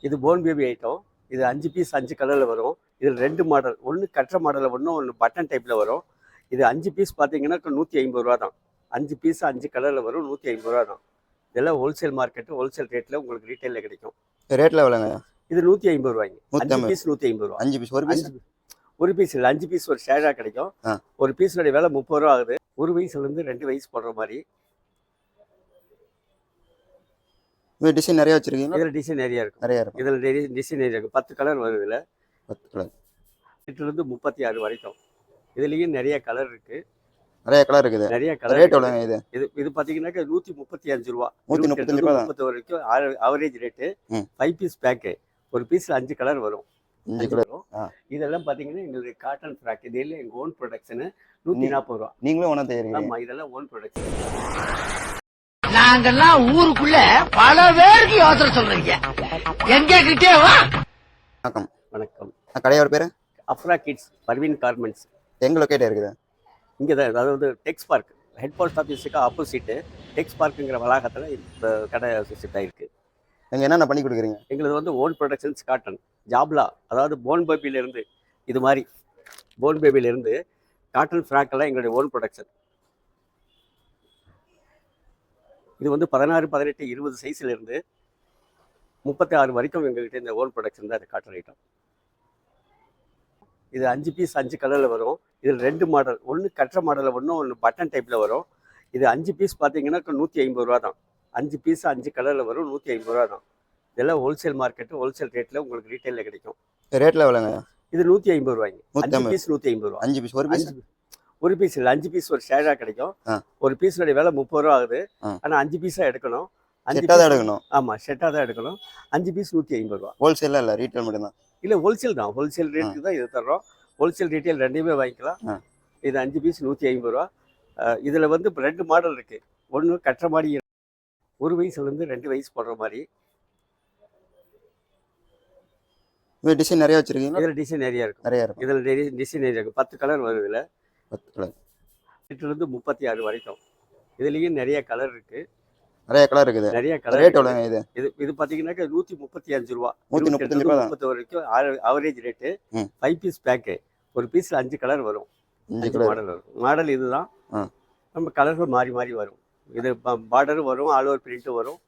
இது phone baby item. இது 5 piece 5 கலரில் வரும். இதில் 2 மாடல், ஒன்று கட்டுற மாடலில் ஒன்று, ஒன்று பட்டன் டைப்பில் வரும். இது 5 பீஸ் பார்த்தீங்கன்னா 150 ரூபா தான். 5 பீஸ் 5 கலரில் வரும், 150 ரூபா தான். இதெல்லாம் ஹோல்சேல் மார்க்கெட்டு, ஹோல்சேல் ரேட்டில் உங்களுக்கு ரீட்டைலில் கிடைக்கும். ரேட்டில் எவ்வளோங்க? இது 150 ரூபாய்ங்க. 5 பீஸ் 150 ரூபா. 5 பீஸ், ஒரு பீஸ் ஒரு பீஸ் இல்லை, 5 பீஸ் ஒரு ஷேராக கிடைக்கும். ஒரு பீஸோடைய விலை 30 ரூபா ஆகுது. ஒரு வயசுலேருந்து 2 வயசு போடுற மாதிரி. டிசைன் நிறைய வச்சிருக்கீங்க. இதில் டிசைன் நிறைய இருக்கும். நிறைய இருக்கும். இதில் டிசைன் நிறைய இருக்கும். 10 கலர் வருது. இதில் 10 கலர். 8லேருந்து 36 வரைக்கும். இதுலேயும் நிறைய கலர் இருக்கு. நிறைய கலர் இருக்குது. நிறைய கலர். ரேட் எவ்வளோங்க இது? இது பார்த்தீங்கன்னாக்கா 135 ரூபா. 135 ரூபா தான். 30 வரைக்கும் ஆவரேஜ் ரேட்டு. 5 piece bag. ஒரு பீஸில் 5 கலர் வரும். 5 கலர் வரும். இதெல்லாம் பார்த்தீங்கன்னா எங்களுடைய காட்டன் ஃப்ராக். இதெல்லாம் எங்கள் ஓன் ப்ரொடக்ஷனு. 140 ரூபா. நீங்களும் ஒன்றா தயாரிக்கிறீங்க? ஆமாம், இதெல்லாம் ஓன் ப்ரொடக்ஷன். நாங்கெல்லாம் ஊருக்குள்ள பல பேருக்கு யோசனை சொல்றீங்க. எங்க கிட்டே வா. வணக்கம். வணக்கம். கடையோட பேரு? Afra kids, Parveen garments. எங்க லொக்கேட் இருக்குது? இங்கே தான், அதாவது டெக்ஸ் பார்க், ஹெட் போஸ்ட் ஆஃபீஸுக்கு ஆப்போசிட்டு டெக்ஸ் பார்க்குங்கிற வளாகத்தில் இந்த கடை செட் ஆகிருக்கு. நீங்கள் என்னென்ன பண்ணி கொடுக்குறீங்க? எங்களுக்கு வந்து ஓன் ப்ரொடக்ஷன்ஸ் காட்டன், ஜாப்லா, அதாவது போன் பேபியிலேருந்து இது மாதிரி போன் பேபியிலேருந்து காட்டன் ஃப்ராக்கெல்லாம் எங்களுடைய ஓன் ப்ரொடக்ஷன். இது வந்து 16, 18, 20 சைஸ்லேருந்து 36 வரைக்கும் எங்கள்கிட்ட இந்த ஓன் ப்ரொடக்ஷன் தான். இது காட்டன் ஐட்டம். இது 5 பீஸ் 5 கலரில் வரும். இதில் 2 மாடல், ஒன்று கட்டுற மாடலில் ஒன்று, ஒன்று பட்டன் டைப்பில் வரும். இது 5 பீஸ் பார்த்தீங்கன்னா 150 ரூபா தான். 5 பீஸ் 5 கலரில் வரும், 150 ரூபா தான். இதெல்லாம் ஹோல்சேல் மார்க்கெட்டு, ஹோல்சேல் ரேட்டில் உங்களுக்கு ரீட்டைலில் கிடைக்கும். ரேட்டில் எவ்வளோங்க? இது 150 ரூபாய்ங்க. 5 பீஸ் 150 ரூபா. 5 பீஸ், ஒரு பீஸ் ஒரு பீஸ் இல்லை, 5 பீஸ் ஒரு ஷேராக கிடைக்கும். ஒரு பீஸோடைய விலை 30 ரூபா ஆகுது. ஆனால் 5 பீஸாக எடுக்கணும். 5 தான் எடுக்கணும். ஆமாம், ஷெட்டாக தான் எடுக்கணும். 5 பீஸ் 150 ரூபா. ஹோல்சேலாக இல்லை, ரீட்டைல் மட்டும்தான்? இல்லை, ஹோல்சேல் தான். ஹோல்சேல் ரேட்டுக்கு தான் இது தர்றோம். ஹோல்சேல் ரீட்டைல் ரெண்டையுமே வாங்கிக்கலாம். இது 5 பீஸ் 150 ரூபா. இதில் வந்து 2 மாடல் இருக்குது. ஒன்று கட்டுற மாதிரி, ஒரு வயசுலேருந்து 2 வயசு போடுற மாதிரி. டிசைன் நிறைய வச்சிருக்கீங்க? இதில் டிசைன் நிறைய இருக்கும். நிறைய இருக்கும். இதில் டிசைன் நிறைய இருக்கும். 10 கலர் வருது. இதில் 10 கலர். 8லேருந்து 36 வரைக்கும். இதுலேயும் நிறைய கலர் இருக்குது. நிறைய கலர் இருக்குது. நிறைய கலர். ரேட் எவ்வளோங்க இது? இது பார்த்தீங்கன்னா 135 ரூபா. 135 ரூபா தான். 30 வரைக்கும் ஆவரேஜ் ரேட்டு. 5 piece bag. ஒரு பீஸில் 5 கலர் வரும். 5 மாடல் வரும். மாடல் இதுதான். நம்ம கலர்கள் மாறி மாறி வரும். இது பார்டரும் வரும், ஆல் ஓவர் பிரிண்ட்டும் வரும்.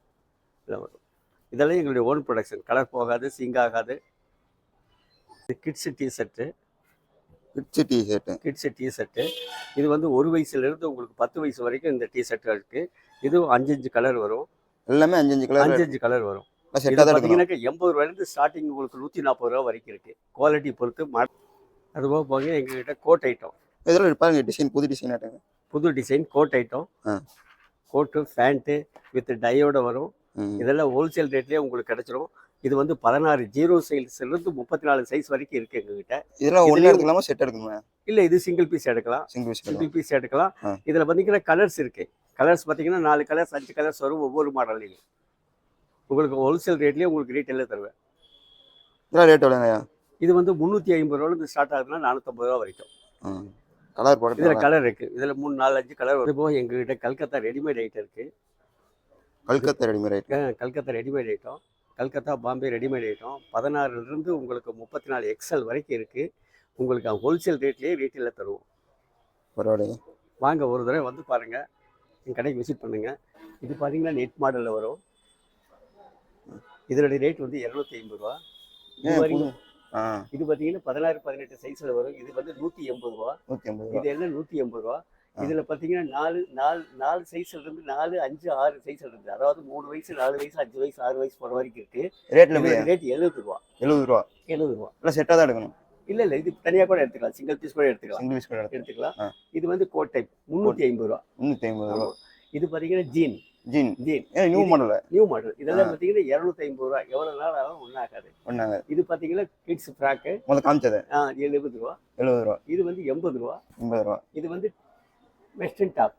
இதெல்லாம் வரும். இதெல்லாம் எங்களுடைய ஓன் ப்ரொடக்ஷன். கலர் போகாது, சிங்க் ஆகாது. இது கிட்ஸு டிஷர்ட்டு. Kids T shirt. இது வந்து 1 வயசுலேருந்து உங்களுக்கு 10 வயசு வரைக்கும் இந்த டிஷர்ட் இருக்குது. இதுவும் 5 கலர் வரும். எல்லாமே 5 கலர். 5 கலர் வரும். பார்த்தீங்கன்னா 80 ரூபாயிலேருந்து ஸ்டார்டிங் உங்களுக்கு 140 ரூபா வரைக்கும் இருக்குது. குவாலிட்டி பொறுத்து. அதுபோக போங்க எங்ககிட்ட கோட் ஐட்டம். இதில் பாருங்க, டிசைன் புது டிசைன் ஆட்டுங்க. புது design coat item. Coat pant with டையோட வரும். இதெல்லாம் ஹோல்சேல் ரேட்லேயே உங்களுக்கு கிடைச்சிரும். இது வந்து 16 0 சைஸ்லேருந்து 34 சைஸ் வரைக்கும் இருக்குது எங்ககிட்ட. இதெல்லாம் ஒன்று எடுக்கலாமா, செட் எடுக்கணுமா? இல்லை, இது சிங்கிள் பீஸ் எடுக்கலாம். சிங்கிள் பீஸ் எடுக்கலாம். இதில் பார்த்தீங்கன்னா கலர்ஸ் இருக்குது. கலர்ஸ் பார்த்தீங்கன்னா 4 கலர்ஸ் 5 கலர்ஸ் வரும் ஒவ்வொரு மாடல்லையும். உங்களுக்கு ஹோல்சேல் ரேட்லேயே உங்களுக்கு ரீட்டைலில் தருவேன். இதெல்லாம் ரேட் எவ்வளோங்க? இது வந்து 350 ரூபாலேருந்து ஸ்டார்ட் ஆகுதுன்னா 450 ரூபா வரைக்கும். கலர் போட இதில் கலர் இருக்குது. இதில் 3, 4, 5 கலர் வருது. போக எங்ககிட்ட கல்கத்தா ரெடிமேட் ஐட்டம் இருக்குது. Calcutta readymade item. Calcutta readymade item. Calcutta Bombay readymade item 16லேருந்து உங்களுக்கு 34 XL வரைக்கும் இருக்குது. உங்களுக்கு ஹோல்சேல் ரேட்லேயே ரீட்டைலில் தருவோம். பரவாயில்லைங்க. வாங்க, ஒரு தடவை வந்து பாருங்கள், எங்கள் கடைக்கு விசிட் பண்ணுங்கள். இது பார்த்தீங்கன்னா நெட் மாடலில் வரும். இதனுடைய ரேட் வந்து 250 ரூபா. இது பார்த்தீங்கன்னா 16, 18 சைஸில் வரும். இது வந்து 180 ரூபா. இது எல்லாம் 180 ரூபா. இதில் பார்த்தீங்கன்னா 4 சைஸ்லேருந்து 4, 5, 6 சைஸில் இருக்குது. அதாவது 3 வயசு, 4 வயசு, 5 வயசு, 6 வயசு போகிற வரைக்கும் இருக்குது. ரேட் 70 ரூபா. 70 ரூபா. 70 ரூபா. இல்லை, செட்டாக தான் எடுக்கணும். இல்லை, இது தனியாக கூட எடுத்துக்கலாம். சிங்கிள் பீஸ் கூட எடுத்துக்கலாம். இது வந்து கோட் டைப் 350 ரூபா. 350 ரூபா. இது பார்த்தீங்கன்னா ஜீன். New model. இதெல்லாம் பார்த்தீங்கன்னா 250 ரூபா. எவ்வளோ நாள் ஆகும் ஒன்றாகாது. இது பார்த்தீங்கன்னா கிட்ஸ் ஃப்ராக்கு முதல்ல காமிச்சது 70 ரூபா. இது வந்து 80 ரூபா. இது வந்து வெஸ்டர்ன் டாப்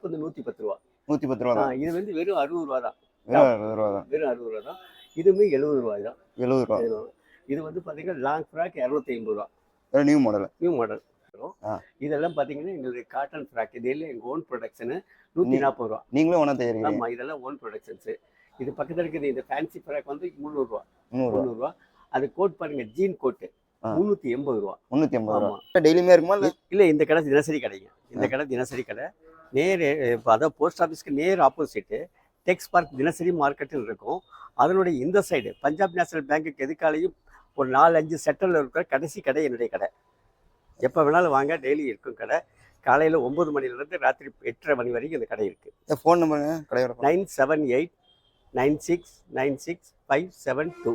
வந்து 110 ரூபா. 110 ரூபா. இது வந்து வெறும் 60 ரூபா தான். வெறும் 60 ரூபா தான். இதுவுமே 70 ரூபாய் தான். 70 ரூபா. இது வந்து பார்த்தீங்கன்னா லாங் ஃப்ராக் 250 ரூபா. New model. இதெல்லாம் பார்த்தீங்கன்னா எங்களுடைய காட்டன் ஃப்ராக். இதெல்லாம் எங்கள் ஓன் ப்ரொடக்ஷனு. 140 ரூபா. நீங்களும் ஒன்றா தயாரிக்கிறீங்க? ஆமாம், இதெல்லாம் ஓன் ப்ரொடக்ஷன்ஸு. இது பக்கத்தில் இருக்குது இந்த ஃபேன்சி ஃப்ராக் வந்து 300 ரூபா. 300 ரூபா. அது கோட் பாருங்க, ஜீன் கோட்டு 380 ரூபா. 380 ரூபா. டெய்லியுமே இருக்குமா இல்லை? இல்லை, இந்த கடை தினசரி கடைங்க. இந்த கடை தினசரி கடை. நேர் இப்போ அதான் போஸ்ட் ஆஃபீஸ்க்கு நேர் ஆப்போசிட்டு டெக்ஸ் பார்க் தினசரி மார்க்கெட்டுன்னு இருக்கும். அதனுடைய இந்த சைடு பஞ்சாப் நேஷனல் பேங்க்குக்கு எதுக்காலையும் ஒரு 4-5 செட்டரில் இருக்கிற கடைசி கடை என்னுடைய கடை. எப்போ வேணாலும் வாங்க, டெய்லி இருக்கும் கடை. காலையில் 9 மணிலேருந்து ராத்திரி 8:30 மணி வரைக்கும் இந்த கடை இருக்குது. ஃபோன் நம்பருங்க கடையோட? 97896969572.